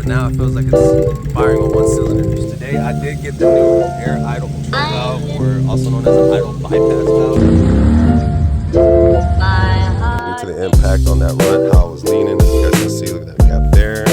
but now it feels like it's firing on one cylinder. Today I did get the new air idle control valve, or also known as an idle bypass valve. Due to the impact on that rut, how I was leaning, as you guys can see, look at that gap there.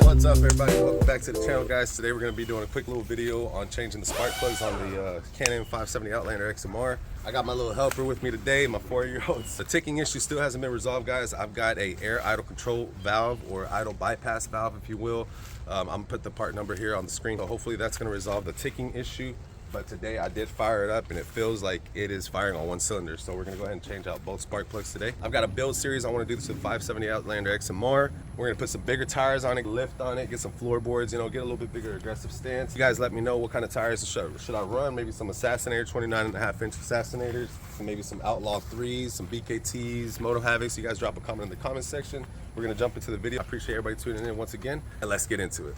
What's up, everybody? Welcome back to the channel, guys. Today we're going to be doing a quick little video on changing the spark plugs on the Canon 570 Outlander XMR. I got my little helper with me today, my 4-year-old. The ticking issue still hasn't been resolved, guys. I've got a air idle control valve, or idle bypass valve, if you will. I'm going to put the part number here on the screen. So hopefully that's going to resolve the ticking issue. But today I did fire it up and it feels like it is firing on one cylinder. So we're gonna go ahead and change out both spark plugs today. I've got a build series. I wanna do this with 570 Outlander XMR. We're gonna put some bigger tires on it, lift on it, get some floorboards, you know, get a little bit bigger aggressive stance. You guys let me know what kind of tires should I run. Maybe some Assassinator, 29.5-inch Assassinators, maybe some Outlaw 3s, some BKTs, Moto Havocs. You guys drop a comment in the comment section. We're gonna jump into the video. I appreciate everybody tuning in once again, and let's get into it.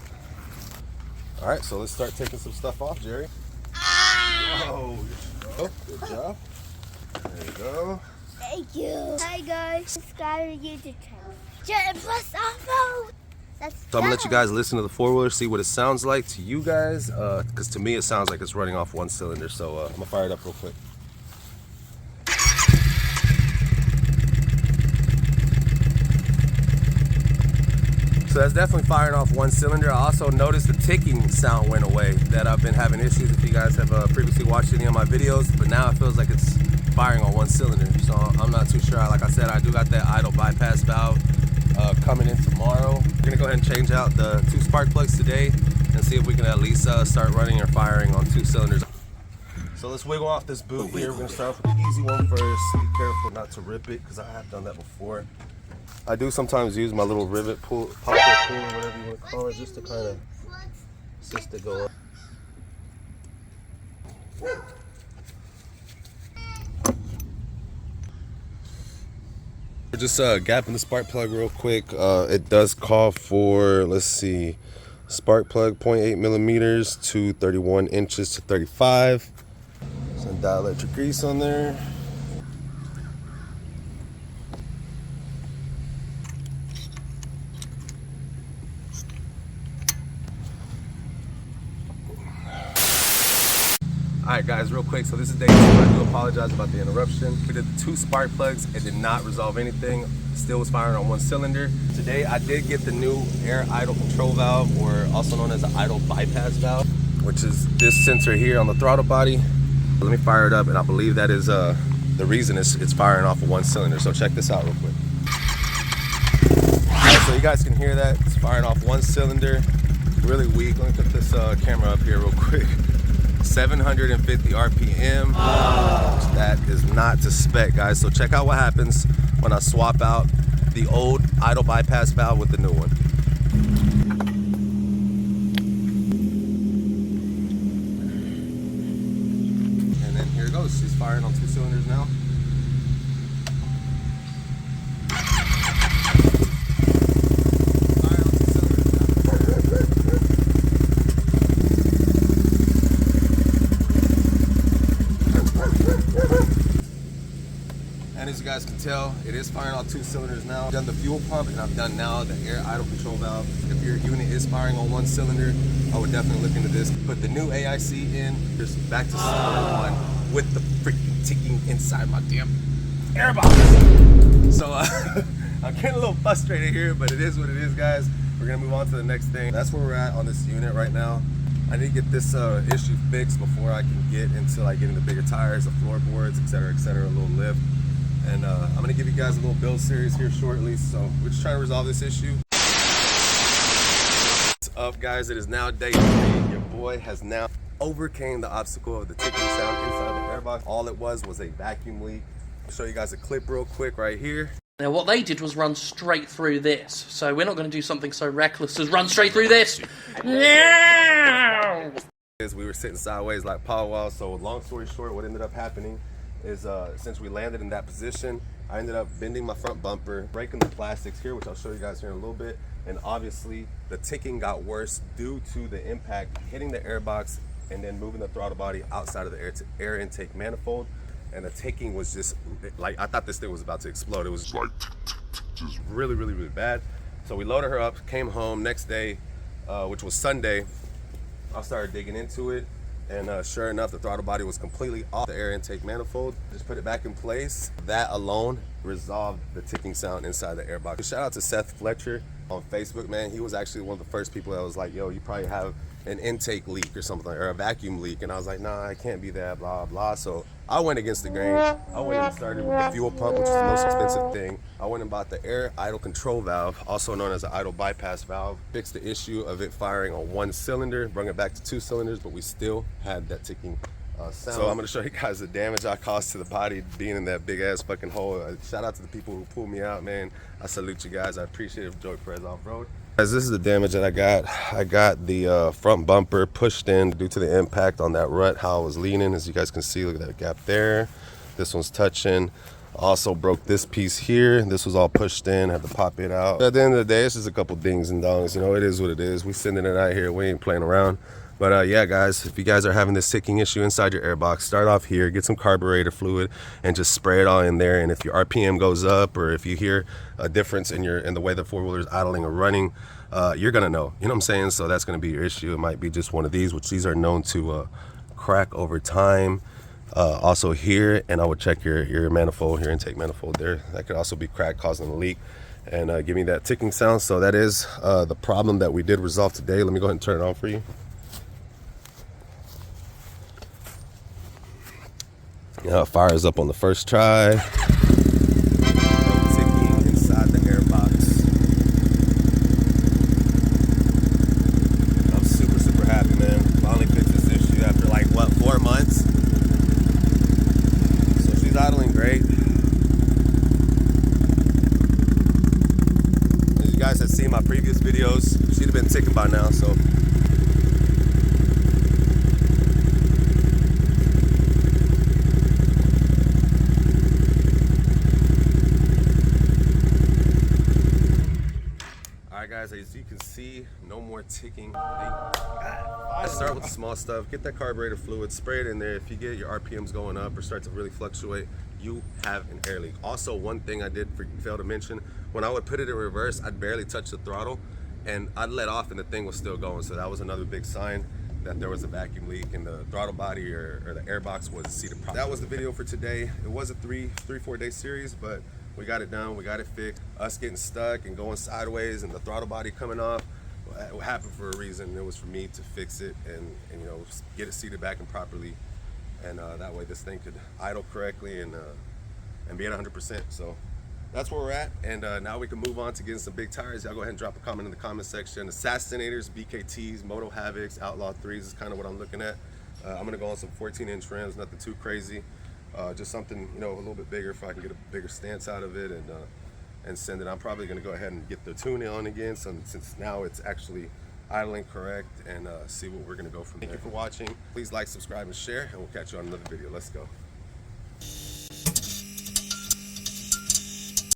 All right, so let's start taking some stuff off, Jerry. Oh, good job. There you go. Thank you. Hi guys, subscribe to YouTube channel. Jet plus awful. So I'm gonna let you guys listen to the four-wheeler, see what it sounds like to you guys, because to me it sounds like it's running off one cylinder. So I'm gonna fire it up real quick. So that's definitely firing off one cylinder. I also noticed the ticking sound went away, that I've been having issues if you guys have previously watched any of my videos, but now it feels like it's firing on one cylinder. So I'm not too sure. Like I said, I do got that idle bypass valve coming in tomorrow. We're gonna go ahead and change out the 2 spark plugs today and see if we can at least start running or firing on 2 cylinders. So let's wiggle off this boot here. We're gonna start off with the easy one first. Be careful not to rip it, because I have done that before. I do sometimes use my little rivet pull, popper pull, or whatever you want to call it, just to kind of assist it go up. We're just gapping the spark plug real quick. It does call for, let's see, spark plug 0.8 millimeters to 31 inches to 35. Some dielectric grease on there. Alright guys, real quick, so this is day 2. I do apologize about the interruption. We did the 2 spark plugs. It did not resolve anything. Still was firing on one cylinder. Today I did get the new air idle control valve, or also known as an idle bypass valve, which is this sensor here on the throttle body. Let me fire it up, and I believe that is the reason it's firing off of one cylinder. So check this out real quick. Alright, so you guys can hear that. It's firing off one cylinder. Really weak. Let me put this camera up here real quick. 750 RPM. That is not to spec, guys. So check out what happens when I swap out the old idle bypass valve with the new one. And then here it goes. She's firing on 2 cylinders now. As you guys can tell, it is firing on 2 cylinders now. I've done the fuel pump, and I've done now the air idle control valve. If your unit is firing on one cylinder, I would definitely look into this. Put the new AIC in, just back to cylinder 1 with the freaking ticking inside my damn Airbox. So I'm getting a little frustrated here, but it is what it is, guys. We're gonna move on to the next thing. That's where we're at on this unit right now. I need to get this issue fixed before I can get into like getting the bigger tires, the floorboards, etc., a little lift. And I'm gonna give you guys a little build series here shortly. So we're just trying to resolve this issue. What's up, guys? It is now day 3. Your boy has now overcame the obstacle of the ticking sound inside the airbox. All it was a vacuum leak. I'll show you guys a clip real quick right here. Now what they did was run straight through this. So we're not going to do something so reckless as run straight through this. No! We were sitting sideways like powwow. So long story short, what ended up happening is since we landed in that position, I ended up bending my front bumper, breaking the plastics here, which I'll show you guys here in a little bit. And obviously the ticking got worse due to the impact hitting the airbox and then moving the throttle body outside of the air intake manifold. And the ticking was just like, I thought this thing was about to explode. It was like just really, really, really bad. So we loaded her up, came home next day, which was Sunday. I started digging into it, and sure enough, the throttle body was completely off the air intake manifold. Just put it back in place. That alone resolved the ticking sound inside the airbox. Shout out to Seth Fletcher on Facebook, man. He was actually one of the first people that was like, yo, you probably have an intake leak or something, or a vacuum leak. And I was like, nah, it can't be that, blah, blah. So I went against the grain. I went and started with the fuel pump, which is the most expensive thing. I went and bought the air idle control valve, also known as the idle bypass valve. Fixed the issue of it firing on one cylinder, brought it back to 2 cylinders, but we still had that ticking sound. So I'm gonna show you guys the damage I caused to the body being in that big ass fucking hole. Shout out to the people who pulled me out, man. I salute you guys. I appreciate it. Joey Perez Off-Road. Guys, this is the damage that I got. I got the front bumper pushed in due to the impact on that rut, how I was leaning. As you guys can see, look at that gap there. This one's touching. Also broke this piece here. This was all pushed in, had to pop it out. At the end of the day, it's just a couple dings and dongs. You know, it is what it is. We sending it out here. We ain't playing around. But yeah, guys, if you guys are having this ticking issue inside your airbox, start off here, get some carburetor fluid, and just spray it all in there. And if your RPM goes up, or if you hear a difference in the way the four-wheeler is idling or running, you're gonna know. You know what I'm saying? So that's gonna be your issue. It might be just one of these, which these are known to crack over time. Also here, and I would check your manifold, your intake manifold there. That could also be cracked, causing a leak, and give me that ticking sound. So that is the problem that we did resolve today. Let me go ahead and turn it on for you. Fires up on the first try. Ticking inside the airbox. I'm super happy, man. Finally fixed this issue after like what, 4 months? So she's idling great. As you guys have seen my previous videos, she'd have been ticking by now, so. Guys, as you can see, no more ticking. I start with the small stuff. Get that carburetor fluid, spray it in there. If you get your RPMs going up or start to really fluctuate, you have an air leak. Also, one thing I did fail to mention, when I would put it in reverse, I'd barely touch the throttle and I'd let off and the thing was still going. So that was another big sign that there was a vacuum leak in the throttle body or the airbox was seated properly. That was the video for today. It was a 3-4 day series, but we got it done, we got it fixed. Us getting stuck and going sideways and the throttle body coming off, it happened for a reason. It was for me to fix it and you know, get it seated back and properly. And that way this thing could idle correctly and be at 100%. So that's where we're at. And now we can move on to getting some big tires. Y'all go ahead and drop a comment in the comment section. Assassinators, BKTs, Moto Havocs, Outlaw 3s is kind of what I'm looking at. I'm gonna go on some 14-inch rims, nothing too crazy. Just something, you know, a little bit bigger if I can get a bigger stance out of it and send it. I'm probably going to go ahead and get the tuning on again since now it's actually idling correct and see what we're going to go from there. Thank you for watching. Please like, subscribe, and share, and we'll catch you on another video. Let's go.